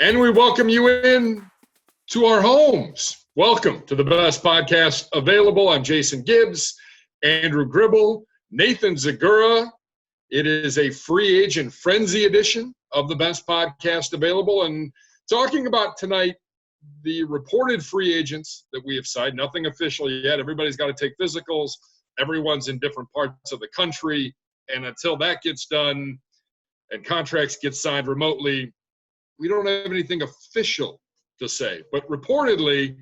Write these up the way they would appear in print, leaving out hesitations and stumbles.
And we welcome you in to our homes. Welcome to the best podcast available. I'm Jason Gibbs, Andrew Gribble, Nathan Zegura. It is a free agent frenzy edition of the best podcast available. And talking about tonight, the reported free agents that we have signed, nothing official yet. Everybody's got to take physicals. Everyone's in different parts of the country. And until that gets done and contracts get signed remotely, we don't have anything official to say. But reportedly,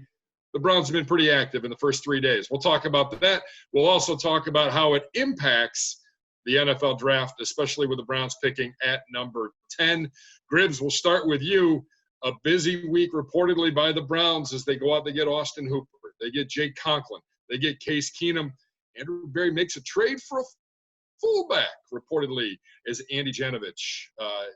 the Browns have been pretty active in the first 3 days. We'll talk about that. We'll also talk about how it impacts the NFL draft, especially with the Browns picking at number 10. Gribbs, we'll start with you. A busy week reportedly by the Browns as they go out, they get Austin Hooper, they get Jake Conklin, they get Case Keenum. Andrew Berry makes a trade for a fullback, reportedly, as Andy Janovich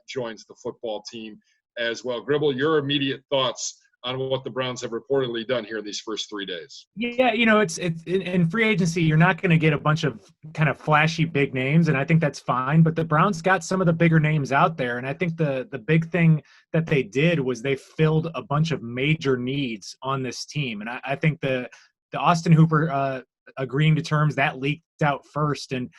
joins the football team as well. Gribble, your immediate thoughts on what the Browns have reportedly done here in these first 3 days? Yeah, it's in free agency, you're not going to get a bunch of kind of flashy big names, and I think that's fine. But the Browns got some of the bigger names out there, and I think the big thing that they did was they filled a bunch of major needs on this team. And I think the Austin Hooper agreeing to terms, that leaked out first. And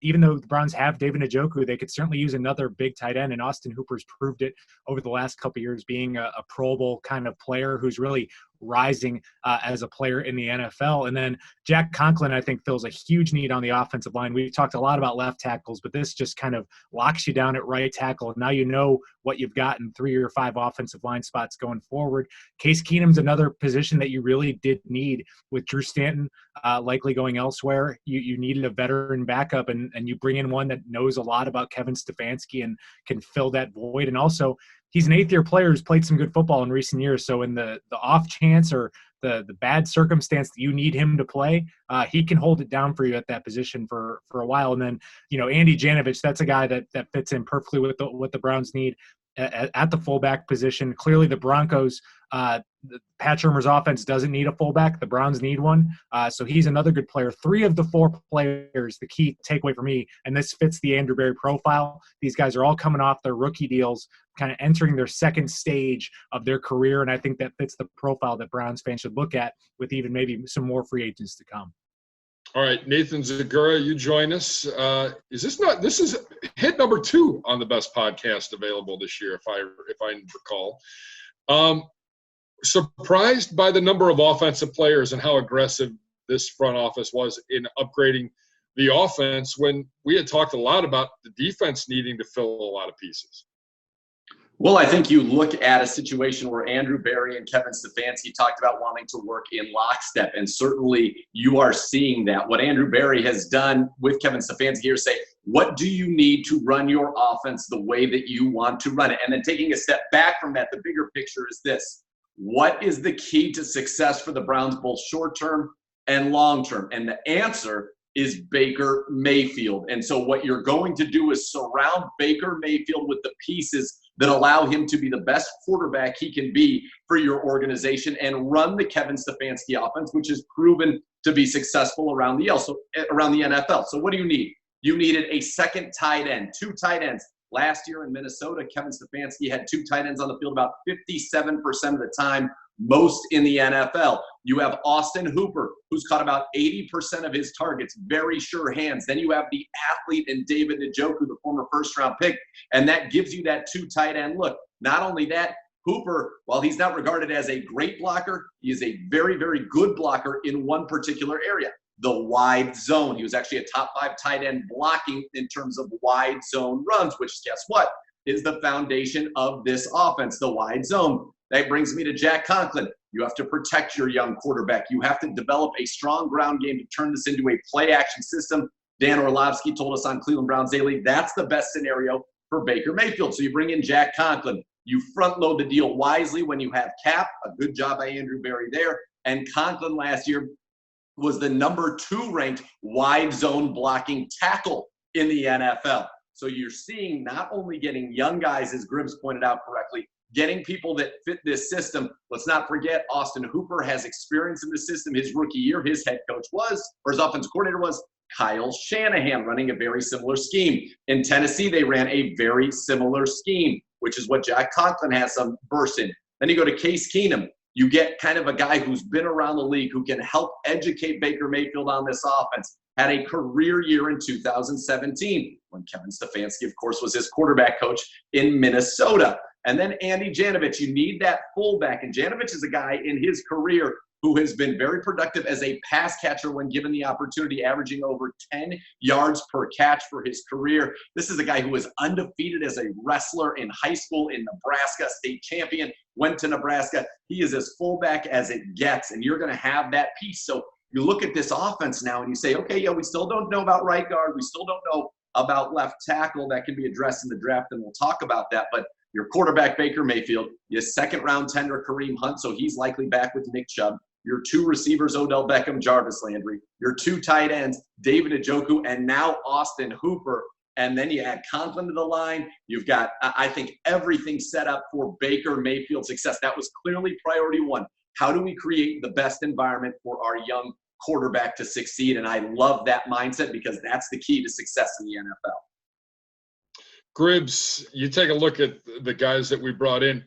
even though the Browns have David Njoku, they could certainly use another big tight end. And Austin Hooper's proved it over the last couple of years, being a Pro Bowl kind of player who's really rising as a player in the NFL. And then Jack Conklin, I think, fills a huge need on the offensive line. We've talked a lot about left tackles, but this just kind of locks you down at right tackle. And now you know what you've got in 3 or 5 offensive line spots going forward. Case Keenum's another position that you really did need with Drew Stanton likely going elsewhere. You needed a veteran backup, and you bring in one that knows a lot about Kevin Stefanski and can fill that void. And also, he's an eighth-year player who's played some good football in recent years. So in the off chance or the bad circumstance that you need him to play, he can hold it down for you at that position for a while. And then, Andy Janovich, that's a guy that fits in perfectly with what the Browns need at the fullback position. Clearly the Broncos, Pat Shurmur's offense doesn't need a fullback. The Browns need one. So he's another good player. 3 of the 4 players, the key takeaway for me, and this fits the Andrew Berry profile. These guys are all coming off their rookie deals, kind of entering their second stage of their career. And I think that fits the profile that Browns fans should look at with even maybe some more free agents to come. All right, Nathan Zegura, you join us. This is hit number 2 on the best podcast available this year, if I recall. Surprised by the number of offensive players and how aggressive this front office was in upgrading the offense when we had talked a lot about the defense needing to fill a lot of pieces. Well, I think you look at a situation where Andrew Berry and Kevin Stefanski talked about wanting to work in lockstep, and certainly you are seeing that. What Andrew Berry has done with Kevin Stefanski here is say, what do you need to run your offense the way that you want to run it? And then taking a step back from that, the bigger picture is this. What is the key to success for the Browns, both short-term and long-term? And the answer is Baker Mayfield. And so what you're going to do is surround Baker Mayfield with the pieces that allow him to be the best quarterback he can be for your organization and run the Kevin Stefanski offense, which has proven to be successful around the NFL. So what do you need? You needed a second tight end, 2 tight ends. Last year in Minnesota, Kevin Stefanski had 2 tight ends on the field about 57% of the time, most in the NFL. You have Austin Hooper, who's caught about 80% of his targets, very sure hands. Then you have the athlete in David Njoku, the former first-round pick, and that gives you that 2 tight end look. Not only that, Hooper, while he's not regarded as a great blocker, he is a very, very good blocker in one particular area, the wide zone. He was actually a top 5 tight end blocking in terms of wide zone runs, which, guess what, is the foundation of this offense, the wide zone. That brings me to Jack Conklin. You have to protect your young quarterback. You have to develop a strong ground game to turn this into a play-action system. Dan Orlovsky told us on Cleveland Browns Daily, that's the best scenario for Baker Mayfield. So you bring in Jack Conklin. You front-load the deal wisely when you have cap. A good job by Andrew Berry there. And Conklin last year was the number 2 ranked wide zone blocking tackle in the NFL. So you're seeing not only getting young guys, as Gribbs pointed out correctly, getting people that fit this system. Let's not forget Austin Hooper has experience in the system. His rookie year, his head coach was, or his offensive coordinator was, Kyle Shanahan, running a very similar scheme. In Tennessee, they ran a very similar scheme. which is what Jack Conklin has some burst in. Then you go to Case Keenum. You get kind of a guy who's been around the league who can help educate Baker Mayfield on this offense. Had a career year in 2017 when Kevin Stefanski, of course, was his quarterback coach in Minnesota. And then Andy Janovich. You need that fullback. And Janovich is a guy in his career who has been very productive as a pass catcher when given the opportunity, averaging over 10 yards per catch for his career. This is a guy who was undefeated as a wrestler in high school in Nebraska, state champion, went to Nebraska. He is as fullback as it gets, and you're going to have that piece. So you look at this offense now and you say, okay, yeah, we still don't know about right guard. We still don't know about left tackle. That can be addressed in the draft, and we'll talk about that. But your quarterback, Baker Mayfield, your second-round tender, Kareem Hunt, so he's likely back with Nick Chubb. Your two receivers, Odell Beckham, Jarvis Landry. Your two tight ends, David Njoku, and now Austin Hooper. And then you add Conklin to the line. You've got, I think, everything set up for Baker Mayfield's success. That was clearly priority one. How do we create the best environment for our young quarterback to succeed? And I love that mindset because that's the key to success in the NFL. Gribbs, you take a look at the guys that we brought in.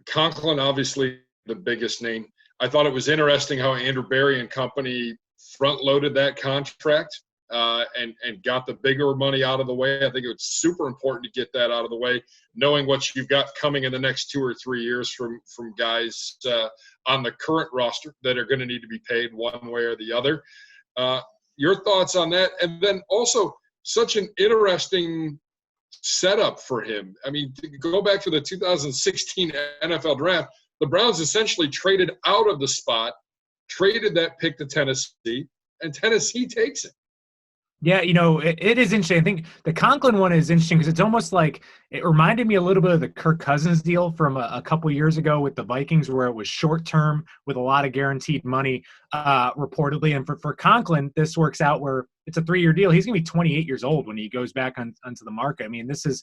Conklin, obviously the biggest name. I thought it was interesting how Andrew Berry and company front-loaded that contract and got the bigger money out of the way. I think it's super important to get that out of the way, knowing what you've got coming in the next 2 or 3 years from guys on the current roster that are going to need to be paid one way or the other. Your thoughts on that? And then also such an interesting setup for him. I mean, to go back to the 2016 NFL draft, the Browns essentially traded out of the spot, traded that pick to Tennessee, and Tennessee takes it. Yeah, it is interesting. I think the Conklin one is interesting because it's almost like it reminded me a little bit of the Kirk Cousins deal from a couple years ago with the Vikings, where it was short term with a lot of guaranteed money, reportedly. And for Conklin, this works out where it's a 3-year deal. He's going to be 28 years old when he goes back onto the market. I mean, this is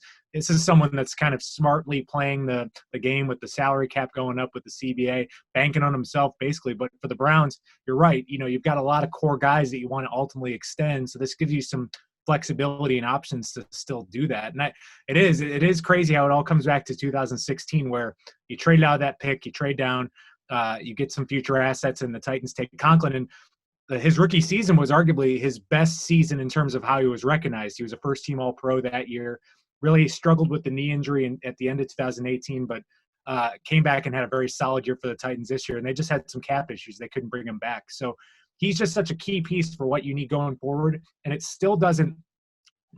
someone that's kind of smartly playing the game with the salary cap going up with the CBA, banking on himself basically. But for the Browns, you're right. You've got a lot of core guys that you want to ultimately extend. So this gives you some flexibility and options to still do that. And it is crazy how it all comes back to 2016, where you trade out of that pick, you trade down, you get some future assets, and the Titans take Conklin. And his rookie season was arguably his best season in terms of how he was recognized. He was a first-team All-Pro that year, really struggled with the knee injury at the end of 2018, but came back and had a very solid year for the Titans this year. And they just had some cap issues. They couldn't bring him back. So he's just such a key piece for what you need going forward. And it still doesn't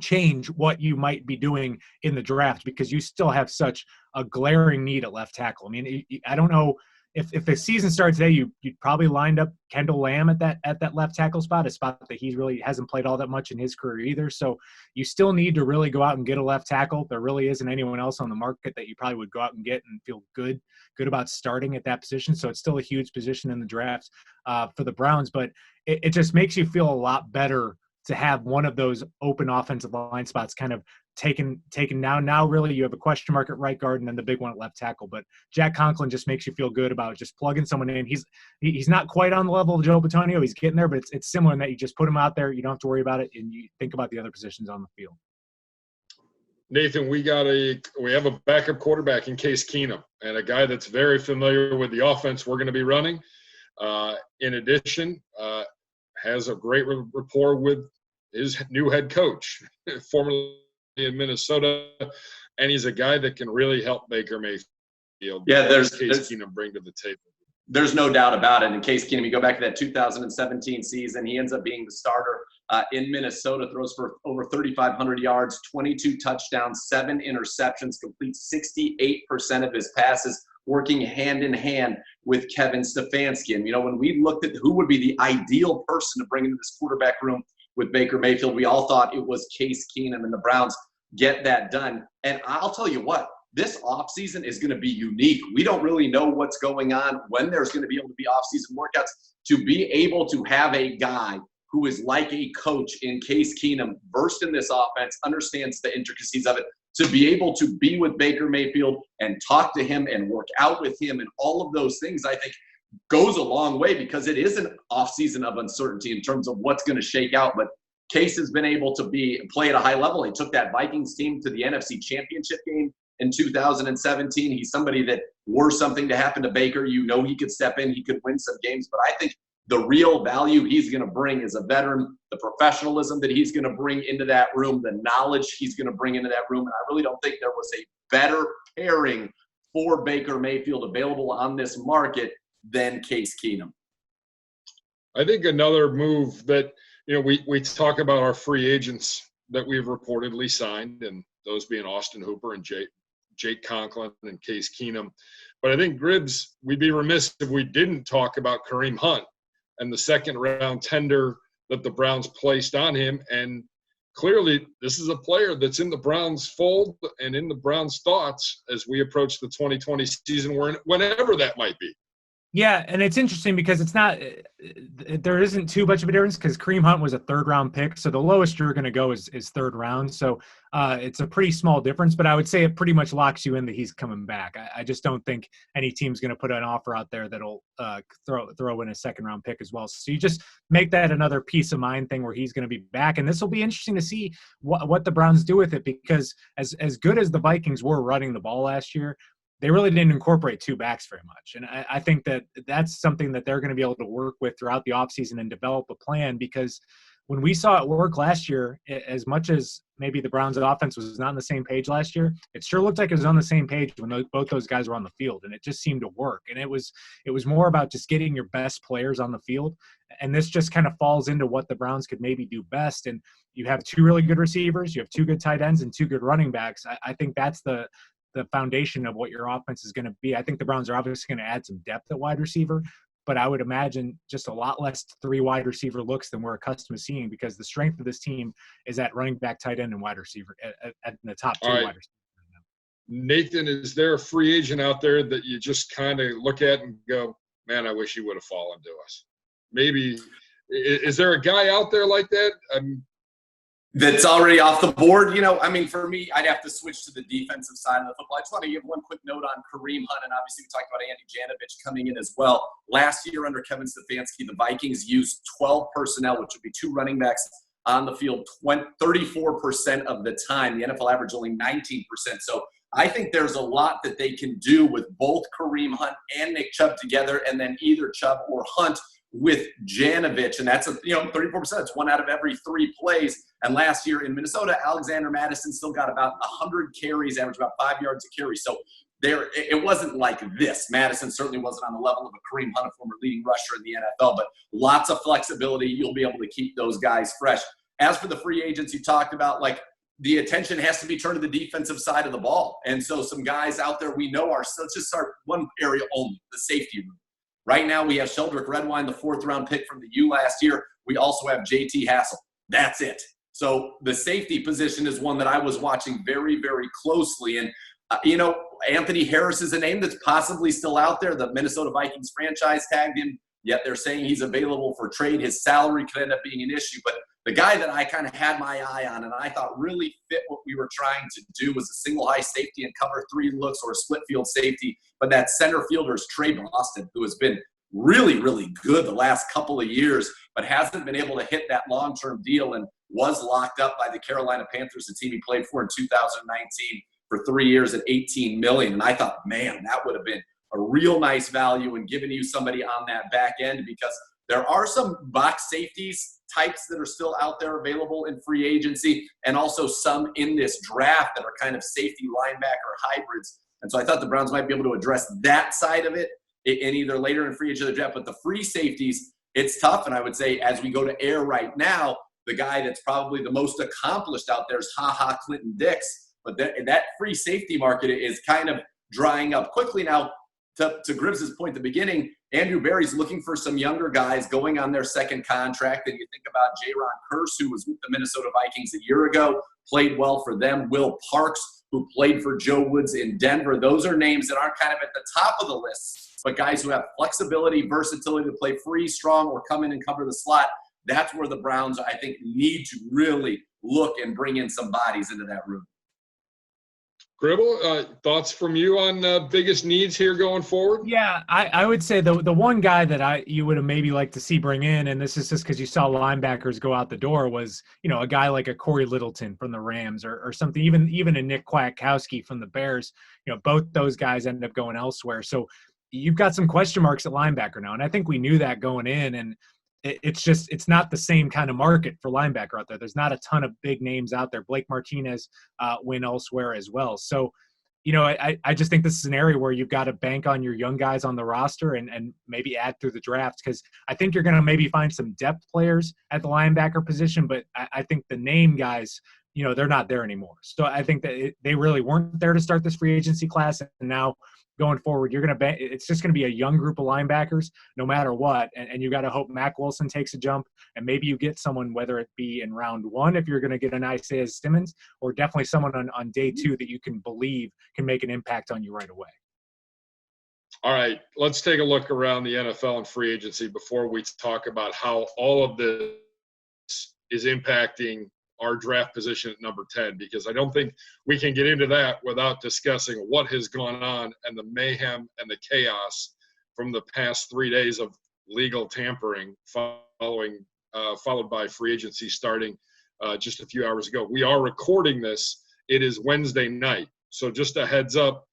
change what you might be doing in the draft because you still have such a glaring need at left tackle. I mean, I don't know if the season started today, you'd probably lined up Kendall Lamb at that left tackle spot, a spot that he really hasn't played all that much in his career either. So you still need to really go out and get a left tackle. There really isn't anyone else on the market that you probably would go out and get and feel good about starting at that position. So it's still a huge position in the draft for the Browns, but it just makes you feel a lot better to have one of those open offensive line spots kind of taken down. Now really you have a question mark at right guard and then the big one at left tackle. But Jack Conklin just makes you feel good about just plugging someone in. He's not quite on the level of Joe Bitonio. He's getting there, but it's similar in that you just put him out there. You don't have to worry about it, and you think about the other positions on the field. Nathan, we have a backup quarterback in Case Keenum, and a guy that's very familiar with the offense we're going to be running. In addition, has a great rapport with his new head coach, formerly in Minnesota, and he's a guy that can really help Baker Mayfield. Yeah, there's Case Keenum bring to the table. There's no doubt about it. In Case Keenum, you go back to that 2017 season, he ends up being the starter in Minnesota, throws for over 3,500 yards, 22 touchdowns, 7 interceptions, completes 68% of his passes, working hand in hand with Kevin Stefanski. And, when we looked at who would be the ideal person to bring into this quarterback room with Baker Mayfield, we all thought it was Case Keenum, and the Browns get that done. And I'll tell you what, this offseason is going to be unique. We don't really know what's going on, when there's going to be able to be offseason workouts. To be able to have a guy who is like a coach in Case Keenum, versed in this offense, understands the intricacies of it, to be able to be with Baker Mayfield and talk to him and work out with him and all of those things, I think goes a long way, because it is an offseason of uncertainty in terms of what's going to shake out. But Case has been able to play at a high level. He took that Vikings team to the NFC Championship game in 2017. He's somebody that, were something to happen to Baker, he could step in, he could win some games. But I think the real value he's going to bring is a veteran, the professionalism that he's going to bring into that room, the knowledge he's going to bring into that room. And I really don't think there was a better pairing for Baker Mayfield available on this market than Case Keenum. I think another move that, we talk about our free agents that we've reportedly signed, and those being Austin Hooper and Jake Conklin and Case Keenum. But I think, Gibbs, we'd be remiss if we didn't talk about Kareem Hunt and the second-round tender that the Browns placed on him. And clearly this is a player that's in the Browns' fold and in the Browns' thoughts as we approach the 2020 season, whenever that might be. Yeah, and it's interesting because there isn't too much of a difference because Kareem Hunt was a third-round pick, so the lowest you're going to go is third round. So it's a pretty small difference, but I would say it pretty much locks you in that he's coming back. I just don't think any team's going to put an offer out there that'll throw in a second-round pick as well. So you just make that another peace of mind thing where he's going to be back, and this will be interesting to see what the Browns do with it because as good as the Vikings were running the ball last year, they really didn't incorporate two backs very much. And I think that's something that they're going to be able to work with throughout the offseason and develop a plan because when we saw it work last year, as much as maybe the Browns' offense was not on the same page last year, it sure looked like it was on the same page when both those guys were on the field, and it just seemed to work. And it was more about just getting your best players on the field, and this just kind of falls into what the Browns could maybe do best. And you have two really good receivers, you have two good tight ends, and two good running backs. I think that's the foundation of what your offense is going to be. I think the Browns are obviously going to add some depth at wide receiver, but I would imagine just a lot less three wide receiver looks than we're accustomed to seeing because the strength of this team is at running back, tight end, and wide receiver at the top two wide receivers. Nathan, is there a free agent out there that you just kind of look at and go, man, I wish he would have fallen to us? Maybe is there a guy out there like that? That's already off the board. For me, I'd have to switch to the defensive side of the football. I just want to give one quick note on Kareem Hunt, and obviously we talked about Andy Janovich coming in as well. Last year under Kevin Stefanski, the Vikings used 12 personnel, which would be two running backs on the field 34% of the time. The NFL average only 19%. So I think there's a lot that they can do with both Kareem Hunt and Nick Chubb together, and then either Chubb or Hunt with Janovich, and that's 34%. It's one out of every three plays. And last year in Minnesota, Alexander Mattison still got about 100 carries, averaged about 5 yards a carry. So it wasn't like this. Madison certainly wasn't on the level of a Kareem Hunt, a former leading rusher in the NFL, but lots of flexibility. You'll be able to keep those guys fresh. As for the free agents you talked about, the attention has to be turned to the defensive side of the ball. And so some guys out there we know let's just start one area only, the safety room. Right now, we have Sheldrick Redwine, the fourth-round pick from the U last year. We also have J.T. Hassel. That's it. So the safety position is one that I was watching very, very closely. And, Anthony Harris is a name that's possibly still out there. The Minnesota Vikings franchise tagged him, yet they're saying he's available for trade. His salary could end up being an issue. But the guy that I kind of had my eye on and I thought really fit what we were trying to do was a single high safety and cover three looks or a split field safety. But that center fielder is Trey Boston, who has been really, really good the last couple of years, but hasn't been able to hit that long-term deal and was locked up by the Carolina Panthers, the team he played for in 2019 for 3 years at $18 million. And I thought, man, that would have been a real nice value in giving you somebody on that back end because there are some box safeties types that are still out there available in free agency and also some in this draft that are kind of safety linebacker hybrids. And so I thought the Browns might be able to address that side of it in either later in free agency or draft. But the free safeties, it's tough. And I would say as we go to air right now, the guy that's probably the most accomplished out there is Clinton Dix. But that free safety market is kind of drying up quickly now. To Gribbs' point at the beginning, Andrew Berry's looking for some younger guys going on their second contract. And you think about Jaron Kearse, who was with the Minnesota Vikings a year ago, played well for them. Will Parks, who played for Joe Woods in Denver. Those are names that aren't kind of at the top of the list, but guys who have flexibility, versatility to play free, strong, or come in and cover the slot. That's where the Browns, I think, need to really look and bring in some bodies into that room. Gribble, thoughts from you on biggest needs here going forward? Yeah, I would say the one guy that you would have maybe liked to see bring in, and this is just because you saw linebackers go out the door, was, you know, a guy like a Corey Littleton from the Rams or something, even a Nick Kwiatkowski from the Bears. You know, both those guys ended up going elsewhere. So you've got some question marks at linebacker now, and I think we knew that going in, and it's not the same kind of market for linebacker out there. There's not a ton of big names out there. Blake Martinez went elsewhere as well. So, you know, I just think this is an area where you've got to bank on your young guys on the roster and maybe add through the draft, because I think you're going to maybe find some depth players at the linebacker position, but I think the name guys, you know, they're not there anymore. So I think that they really weren't there to start this free agency class, and now going forward, it's just going to be a young group of linebackers no matter what. And you got to hope Mack Wilson takes a jump, and maybe you get someone, whether it be in round 1, if you're going to get an Isaiah Simmons, or definitely someone on day 2 that you can believe can make an impact on you right away. All right, let's take a look around the NFL and free agency before we talk about how all of this is impacting our draft position at number 10, because I don't think we can get into that without discussing what has gone on and the mayhem and the chaos from the past 3 days of legal tampering followed by free agency starting just a few hours ago. We are recording this. It is Wednesday night. So just a heads up,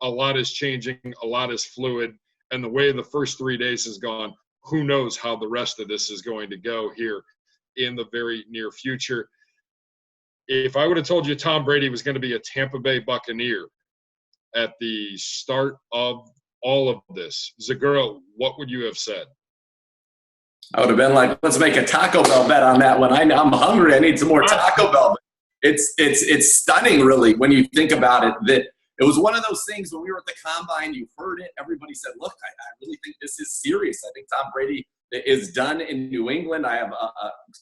a lot is changing, a lot is fluid, and the way the first 3 days has gone, who knows how the rest of this is going to go here in the very near future. If I would have told you Tom Brady was going to be a Tampa Bay Buccaneer at the start of all of this, Zegura, what would you have said? I would have been like, let's make a Taco Bell bet on that one. I'm hungry. I need some more Taco Bell. It's stunning, really, when you think about it, that it was one of those things when we were at the Combine, you heard it, everybody said, look, I really think this is serious. I think Tom Brady is done in New England. I have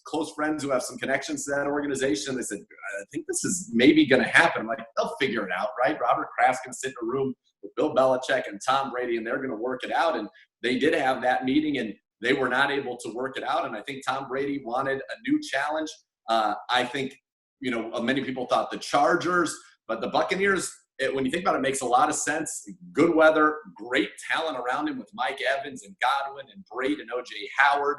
close friends who have some connections to that organization. They said, I think this is maybe going to happen. I'm like, they'll figure it out, right? Robert Kraft's going to sit in a room with Bill Belichick and Tom Brady, and they're going to work it out. And they did have that meeting, and they were not able to work it out. And I think Tom Brady wanted a new challenge. I think, you know, many people thought the Chargers, but the Buccaneers, when you think about it, makes a lot of sense. Good weather, great talent around him with Mike Evans and Godwin and Braid and O.J. Howard.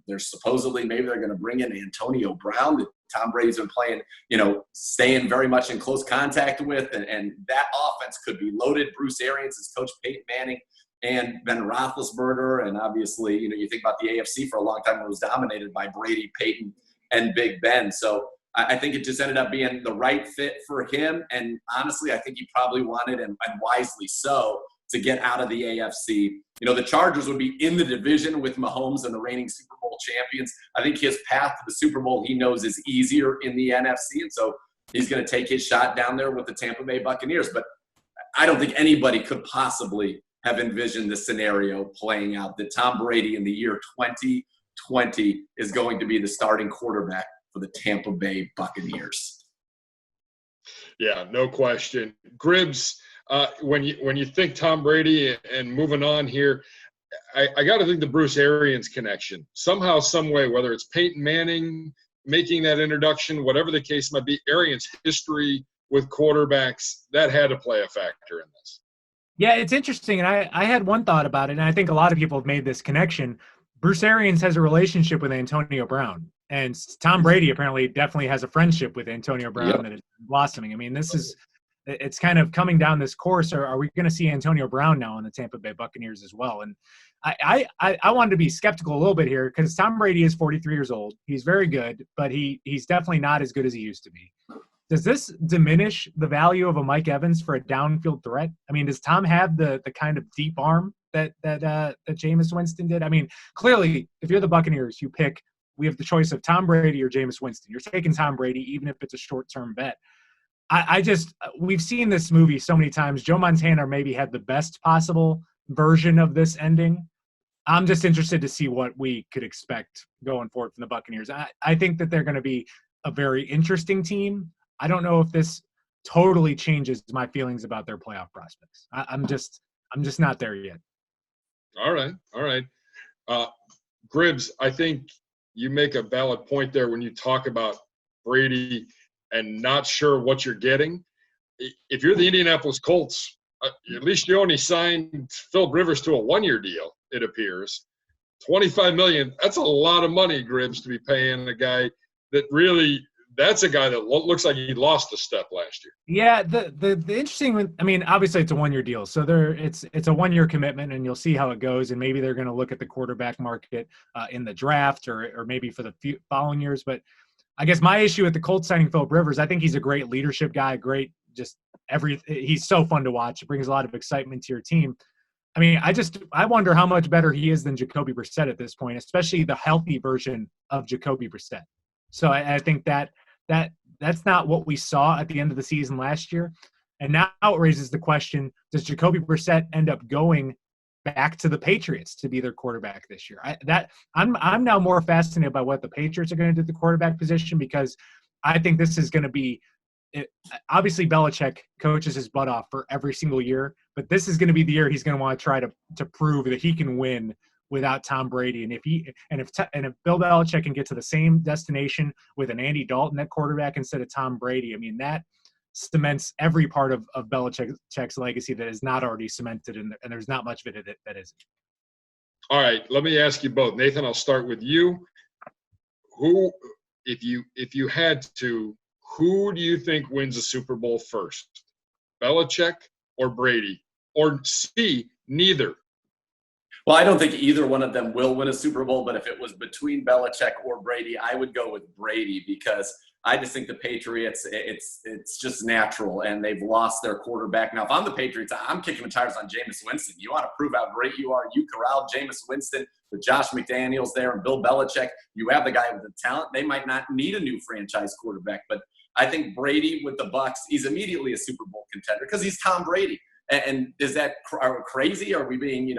There's supposedly maybe they're going to bring in Antonio Brown that Tom Brady's been playing, you know, staying very much in close contact with, and that offense could be loaded. Bruce Arians is Coach Peyton Manning and Ben Roethlisberger, and obviously, you know, you think about the AFC for a long time, it was dominated by Brady, Peyton, and Big Ben. So I think it just ended up being the right fit for him. And honestly, I think he probably wanted, and wisely so, to get out of the AFC. You know, the Chargers would be in the division with Mahomes and the reigning Super Bowl champions. I think his path to the Super Bowl, he knows, is easier in the NFC. And so he's going to take his shot down there with the Tampa Bay Buccaneers. But I don't think anybody could possibly have envisioned the scenario playing out that Tom Brady in the year 2020 is going to be the starting quarterback for the Tampa Bay Buccaneers. Yeah, no question. Gribbs, when you think Tom Brady and moving on here, I got to think the Bruce Arians connection. Somehow, some way, whether it's Peyton Manning making that introduction, whatever the case might be, Arians' history with quarterbacks, that had to play a factor in this. Yeah, it's interesting, and I had one thought about it, and I think a lot of people have made this connection. Bruce Arians has a relationship with Antonio Brown. And Tom Brady apparently definitely has a friendship with Antonio Brown that is blossoming. I mean, it's kind of coming down this course. Are we going to see Antonio Brown now on the Tampa Bay Buccaneers as well? And I wanted to be skeptical a little bit here, because Tom Brady is 43 years old. He's very good, but he's definitely not as good as he used to be. Does this diminish the value of a Mike Evans for a downfield threat? I mean, does Tom have the kind of deep arm that Jameis Winston did? I mean, clearly, if you're the Buccaneers, we have the choice of Tom Brady or Jameis Winston. You're taking Tom Brady, even if it's a short-term bet. We've seen this movie so many times. Joe Montana maybe had the best possible version of this ending. I'm just interested to see what we could expect going forward from the Buccaneers. I think that they're going to be a very interesting team. I don't know if this totally changes my feelings about their playoff prospects. I'm just not there yet. All right. Gribbs, I think you make a valid point there when you talk about Brady and not sure what you're getting. if you're the Indianapolis Colts, at least you only signed Phil Rivers to a 1-year deal, it appears. $25 million, that's a lot of money, Gibbs, to be paying a guy that really – that's a guy that looks like he lost a step last year. Yeah, the interesting one, I mean, obviously it's a 1-year deal. So it's a 1-year commitment, and you'll see how it goes. And maybe they're going to look at the quarterback market in the draft or maybe for the following years. But I guess my issue with the Colts signing Philip Rivers, I think he's a great leadership guy, he's so fun to watch. It brings a lot of excitement to your team. I mean, I wonder how much better he is than Jacoby Brissett at this point, especially the healthy version of Jacoby Brissett. So I think that's not what we saw at the end of the season last year. And now it raises the question, does Jacoby Brissett end up going back to the Patriots to be their quarterback this year? I'm now more fascinated by what the Patriots are going to do at the quarterback position, because I think this is going to be obviously Belichick coaches his butt off for every single year, but this is going to be the year he's going to want to try to prove that he can win without Tom Brady. And if Bill Belichick can get to the same destination with an Andy Dalton at quarterback instead of Tom Brady, I mean, that cements every part of Belichick's legacy that is not already cemented, and there's not much of it that isn't. All right, let me ask you both. Nathan, I'll start with you. Who, if you had to, who do you think wins the Super Bowl first? Belichick or Brady? Or C, neither? Well, I don't think either one of them will win a Super Bowl, but if it was between Belichick or Brady, I would go with Brady, because I just think the Patriots, it's just natural, and they've lost their quarterback. Now, if I'm the Patriots, I'm kicking the tires on Jameis Winston. You want to prove how great you are? You corral Jameis Winston with Josh McDaniels there and Bill Belichick. You have the guy with the talent. They might not need a new franchise quarterback, but I think Brady with the Bucs, he's immediately a Super Bowl contender because he's Tom Brady. And is that crazy? Are we being,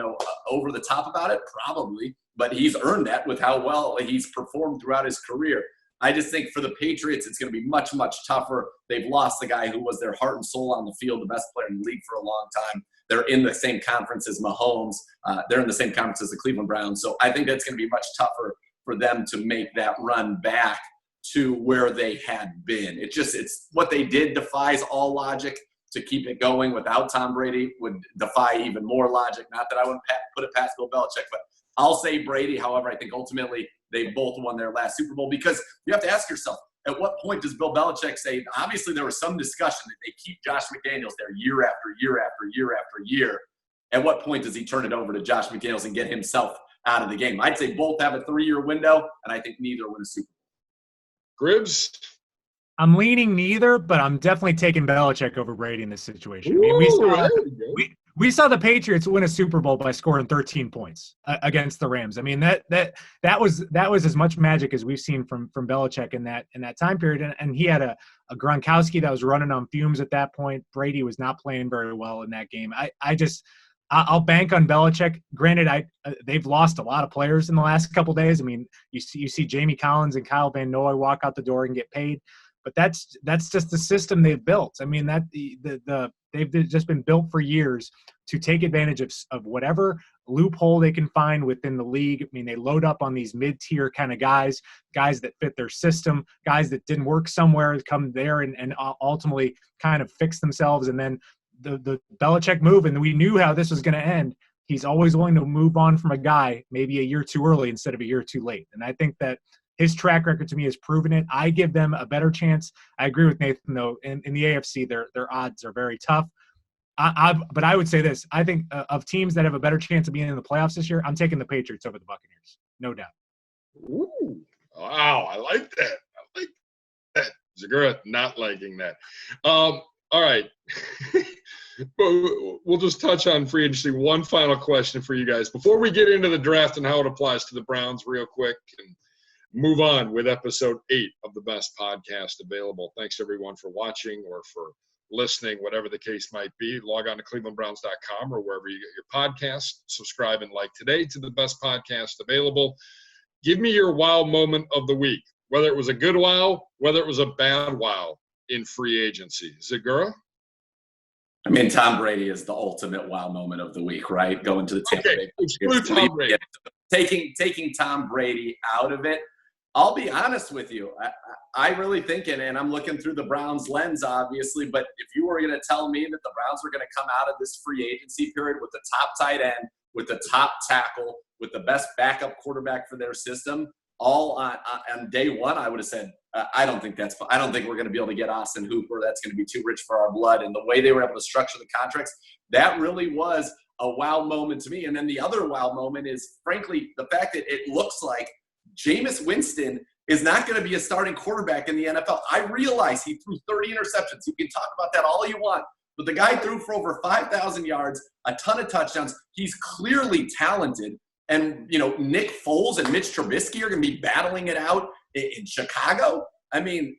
over the top about it? Probably, but he's earned that with how well he's performed throughout his career. I just think for the Patriots, it's going to be much, much tougher. They've lost the guy who was their heart and soul on the field, the best player in the league for a long time. They're in the same conference as Mahomes. They're in the same conference as the Cleveland Browns. So I think that's going to be much tougher for them to make that run back to where they had been. It's what they did defies all logic. To keep it going without Tom Brady would defy even more logic. Not that I wouldn't put it past Bill Belichick, but I'll say Brady. However, I think ultimately they both won their last Super Bowl, because you have to ask yourself, at what point does Bill Belichick say, obviously there was some discussion that they keep Josh McDaniels there year after year after year after year. At what point does he turn it over to Josh McDaniels and get himself out of the game? I'd say both have a 3-year window, and I think neither win a Super Bowl. Gribbs? I'm leaning neither, but I'm definitely taking Belichick over Brady in this situation. I mean, we saw the Patriots win a Super Bowl by scoring 13 points against the Rams. I mean, that was as much magic as we've seen from Belichick in that time period. And he had a Gronkowski that was running on fumes at that point. Brady was not playing very well in that game. I'll bank on Belichick. Granted, they've lost a lot of players in the last couple of days. I mean, you see Jamie Collins and Kyle Van Noy walk out the door and get paid. But that's just the system they've built. I mean, they've just been built for years to take advantage of whatever loophole they can find within the league. I mean, they load up on these mid-tier kind of guys that fit their system, guys that didn't work somewhere, come there and ultimately kind of fix themselves. And then the Belichick move, and we knew how this was going to end. He's always willing to move on from a guy maybe a year too early instead of a year too late. And I think that his track record to me has proven it. I give them a better chance. I agree with Nathan, though. In the AFC, their odds are very tough. But I would say this. I think of teams that have a better chance of being in the playoffs this year, I'm taking the Patriots over the Buccaneers. No doubt. Ooh, wow, I like that. Zegura not liking that. All right. We'll just touch on free agency. One final question for you guys before we get into the draft and how it applies to the Browns real quick and move on with episode 8 of the best podcast available. Thanks everyone for watching or for listening, whatever the case might be. Log on to clevelandbrowns.com or wherever you get your podcast. Subscribe and like today to the best podcast available. Give me your wow moment of the week, whether it was a good wow, whether it was a bad wow in free agency. Zegura? I mean, Tom Brady is the ultimate wow moment of the week, right? Going to the Tampa Bay. Exclude Tom Brady. Taking Tom Brady out of it. I'll be honest with you. I really think, and I'm looking through the Browns lens, obviously, but if you were going to tell me that the Browns were going to come out of this free agency period with the top tight end, with the top tackle, with the best backup quarterback for their system, all on day one, I would have said, I don't think we're going to be able to get Austin Hooper. That's going to be too rich for our blood. And the way they were able to structure the contracts, that really was a wow moment to me. And then the other wow moment is, frankly, the fact that it looks like Jameis Winston is not going to be a starting quarterback in the NFL. I realize he threw 30 interceptions. You can talk about that all you want. But the guy threw for over 5,000 yards, a ton of touchdowns. He's clearly talented. And, Nick Foles and Mitch Trubisky are going to be battling it out in Chicago. I mean,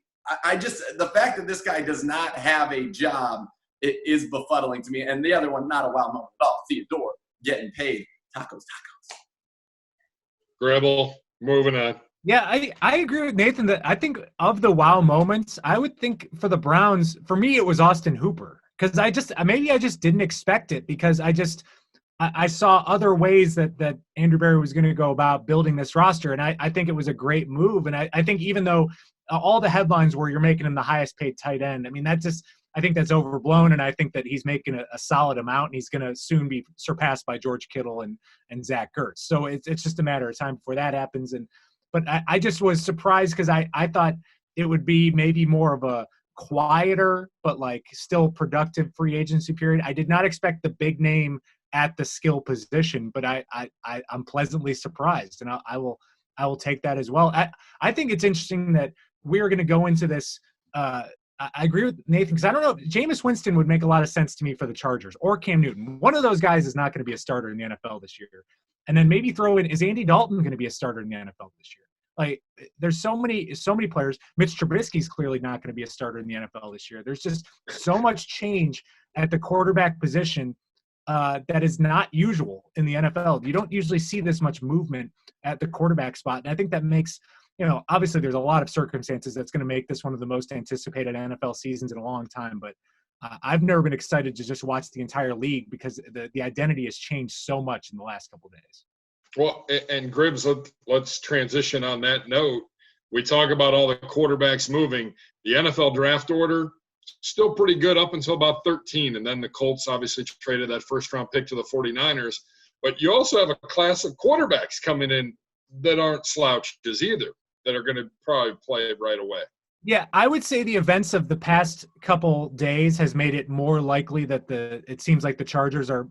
the fact that this guy does not have a job is befuddling to me. And the other one, not a wow moment at all. Theodore getting paid. Tacos. Gribble, moving on. Yeah, I agree with Nathan that I think of the wow moments, I would think for the Browns, for me, it was Austin Hooper. Because I just didn't expect it, because I saw other ways that Andrew Berry was going to go about building this roster. And I think it was a great move. And I think even though all the headlines were you're making him the highest paid tight end, I mean, I think that's overblown. And I think that he's making a solid amount, and he's going to soon be surpassed by George Kittle and Zach Ertz. So it's just a matter of time before that happens. But I just was surprised, because I thought it would be maybe more of a quieter but like still productive free agency period. I did not expect the big name at the skill position, but I'm pleasantly surprised, and I will take that as well. I think it's interesting that we're going to go into this. I agree with Nathan, because I don't know. Jameis Winston would make a lot of sense to me for the Chargers, or Cam Newton. One of those guys is not going to be a starter in the NFL this year. And then maybe throw in, is Andy Dalton going to be a starter in the NFL this year? Like, there's so many players. Mitch Trubisky's clearly not going to be a starter in the NFL this year. There's just so much change at the quarterback position that is not usual in the NFL. You don't usually see this much movement at the quarterback spot. And I think that makes, obviously there's a lot of circumstances that's going to make this one of the most anticipated NFL seasons in a long time. But I've never been excited to just watch the entire league, because the identity has changed so much in the last couple of days. Well, and Gribbs, let's transition on that note. We talk about all the quarterbacks moving. The NFL draft order, still pretty good up until about 13. And then the Colts obviously traded that first-round pick to the 49ers. But you also have a class of quarterbacks coming in that aren't slouches either, that are going to probably play right away. Yeah, I would say the events of the past couple days has made it more likely that it seems like the Chargers are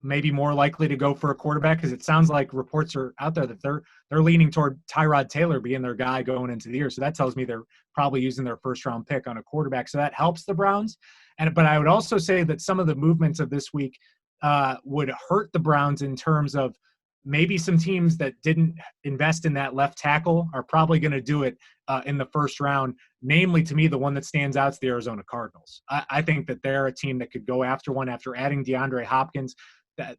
maybe more likely to go for a quarterback, because it sounds like reports are out there that they're leaning toward Tyrod Taylor being their guy going into the year. So that tells me they're probably using their first-round pick on a quarterback. So that helps the Browns. But I would also say that some of the movements of this week would hurt the Browns in terms of maybe some teams that didn't invest in that left tackle are probably going to do it in the first round. Namely, to me, the one that stands out is the Arizona Cardinals. I think that they're a team that could go after one after adding DeAndre Hopkins.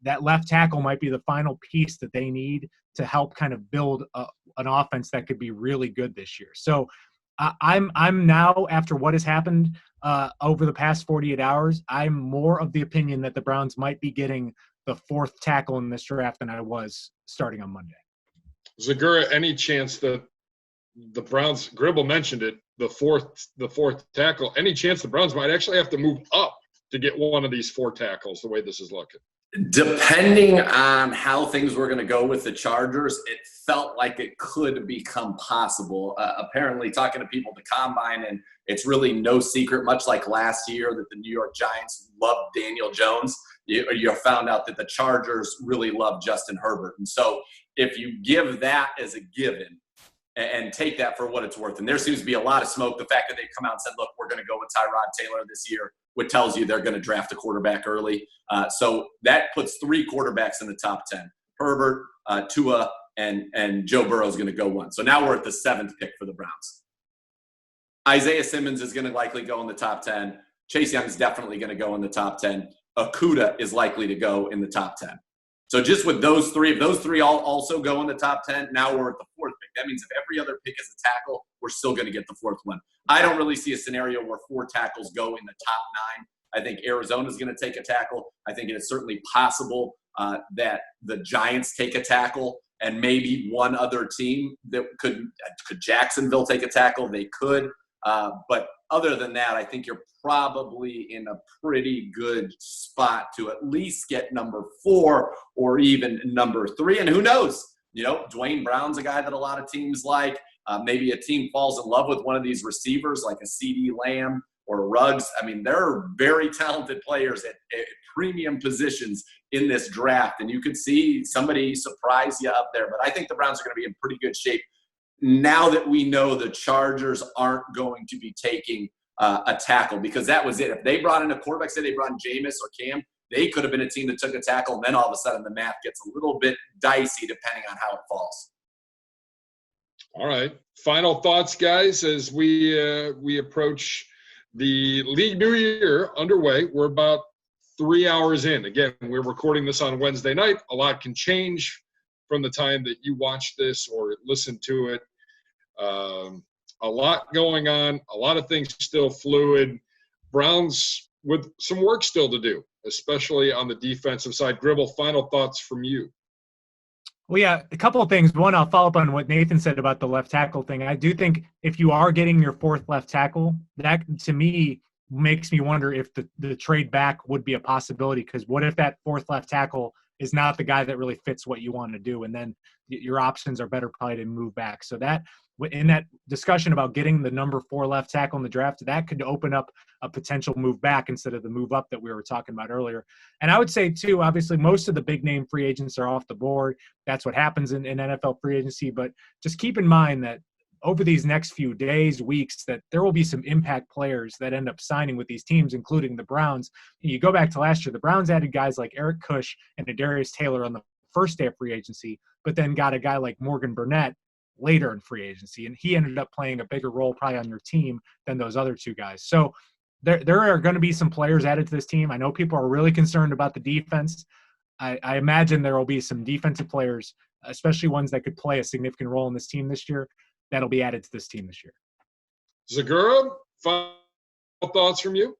That left tackle might be the final piece that they need to help kind of build an offense that could be really good this year. So I'm now, after what has happened over the past 48 hours, I'm more of the opinion that the Browns might be getting the fourth tackle in this draft than I was starting on Monday. Zegura, any chance that the Browns, Gribble mentioned it, the fourth tackle, any chance the Browns might actually have to move up to get one of these four tackles the way this is looking? Depending on how things were going to go with the Chargers, it felt like it could become possible. Apparently, talking to people at the Combine, and it's really no secret, much like last year, that the New York Giants loved Daniel Jones. You found out that the Chargers really love Justin Herbert. And so if you give that as a given and take that for what it's worth, and there seems to be a lot of smoke, the fact that they've come out and said, look, we're going to go with Tyrod Taylor this year, what tells you they're going to draft a quarterback early. So that puts three quarterbacks in the top 10. Herbert, Tua, and Joe Burrow is going to go one. So now we're at the seventh pick for the Browns. Isaiah Simmons is going to likely go in the top 10. Chase Young is definitely going to go in the top 10. Okudah is likely to go in the top 10. So just with those three, if those three all also go in the top 10, now we're at the fourth pick. That means if every other pick is a tackle, we're still going to get the fourth one. I don't really see a scenario where four tackles go in the top 9. I think Arizona is going to take a tackle. I think it is certainly possible that the Giants take a tackle. and maybe one other team that could Jacksonville take a tackle? They could. But other than that, I think you're probably in a pretty good spot to at least get number 4 or even number 3. And who knows? Dwayne Brown's a guy that a lot of teams like. Maybe a team falls in love with one of these receivers like a CD Lamb or Ruggs. I mean, there are very talented players at premium positions in this draft, and you could see somebody surprise you up there. But I think the Browns are going to be in pretty good shape now that we know the Chargers aren't going to be taking a tackle, because that was it. If they brought in a quarterback, say they brought in Jameis or Cam, they could have been a team that took a tackle, and then all of a sudden the math gets a little bit dicey depending on how it falls. All right. Final thoughts, guys, as we approach the League New Year underway. We're about 3 hours in. Again, we're recording this on Wednesday night. A lot can change from the time that you watch this or listen to it. A lot going on, a lot of things still fluid. Browns with some work still to do, especially on the defensive side. Gribble, final thoughts from you. Well, yeah, a couple of things. One, I'll follow up on what Nathan said about the left tackle thing. I do think if you are getting your 4th left tackle, that to me makes me wonder if the trade back would be a possibility, because what if that 4th left tackle is not the guy that really fits what you want to do, and then your options are better probably to move back. So that in that discussion about getting the number 4 left tackle in the draft, that could open up a potential move back instead of the move up that we were talking about earlier. And I would say, too, obviously most of the big name free agents are off the board. That's what happens in NFL free agency. But just keep in mind that over these next few days, weeks, that there will be some impact players that end up signing with these teams, including the Browns. You go back to last year, the Browns added guys like Eric Kush and Adarius Taylor on the first day of free agency, but then got a guy like Morgan Burnett later in free agency, and he ended up playing a bigger role probably on your team than those other 2 guys. So there are going to be some players added to this team. I know people are really concerned about the defense. I imagine there will be some defensive players, especially ones that could play a significant role in this team this year, that'll be added to this team this year. Zegura, final thoughts from you?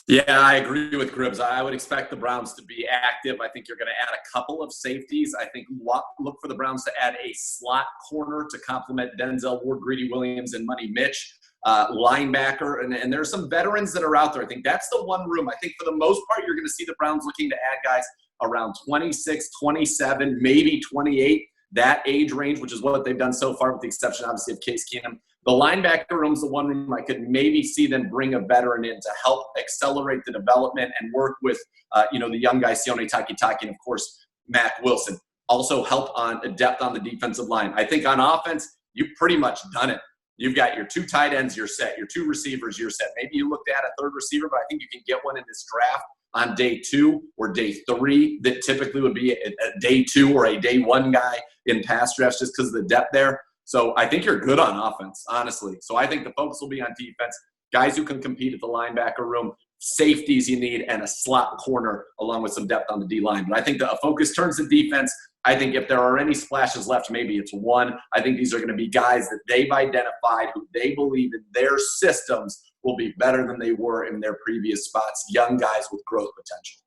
Yeah, I agree with Gibbs. I would expect the Browns to be active. I think you're going to add a couple of safeties. I think look for the Browns to add a slot corner to complement Denzel Ward, Greedy Williams, and Money Mitch. Linebacker, and there's some veterans that are out there. I think that's the one room. I think for the most part, you're going to see the Browns looking to add guys around 26, 27, maybe 28, that age range, which is what they've done so far, with the exception, obviously, of Case Keenum. The linebacker room's the one room I could maybe see them bring a veteran in to help accelerate the development and work with, the young guy, Sione Takitaki, and, of course, Mac Wilson. Also help on depth on the defensive line. I think on offense, you've pretty much done it. You've got your 2 tight ends, you're set. Your 2 receivers, you're set. Maybe you looked at a 3rd receiver, but I think you can get one in this draft on day 2 or day 3 that typically would be a day 2 or a day 1 guy in pass drafts just because of the depth there. So I think you're good on offense, honestly. So I think the focus will be on defense, guys who can compete at the linebacker room, safeties you need, and a slot corner along with some depth on the D-line. But I think the focus turns to defense. I think if there are any splashes left, maybe it's 1. I think these are going to be guys that they've identified who they believe in their systems will be better than they were in their previous spots, young guys with growth potential.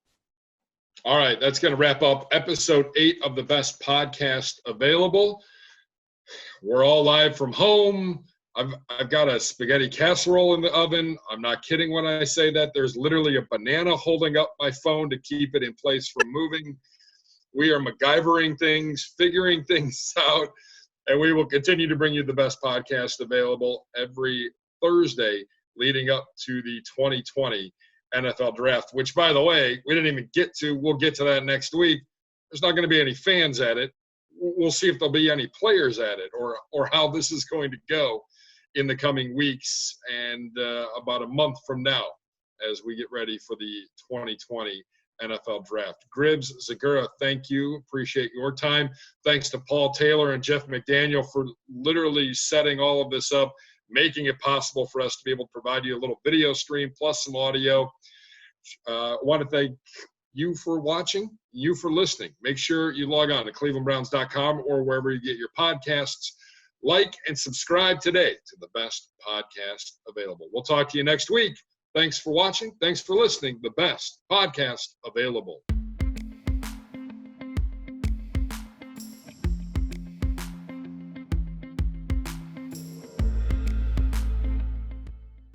All right, that's going to wrap up episode 8 of the best podcast available. We're all live from home. I've got a spaghetti casserole in the oven. I'm not kidding when I say that. There's literally a banana holding up my phone to keep it in place from moving. We are MacGyvering things, figuring things out, and we will continue to bring you the best podcast available every Thursday leading up to the 2020 NFL Draft, which, by the way, we didn't even get to. We'll get to that next week. There's not going to be any fans at it. We'll see if there'll be any players at it or how this is going to go in the coming weeks and about a month from now as we get ready for the 2020 NFL Draft. Gibbs, Zegura, thank you. Appreciate your time. Thanks to Paul Taylor and Jeff McDaniel for literally setting all of this up, making it possible for us to be able to provide you a little video stream plus some audio. I want to thank you for watching, you for listening. Make sure you log on to clevelandbrowns.com or wherever you get your podcasts. Like and subscribe today to the best podcast available. We'll talk to you next week. Thanks for watching. Thanks for listening. The best podcast available.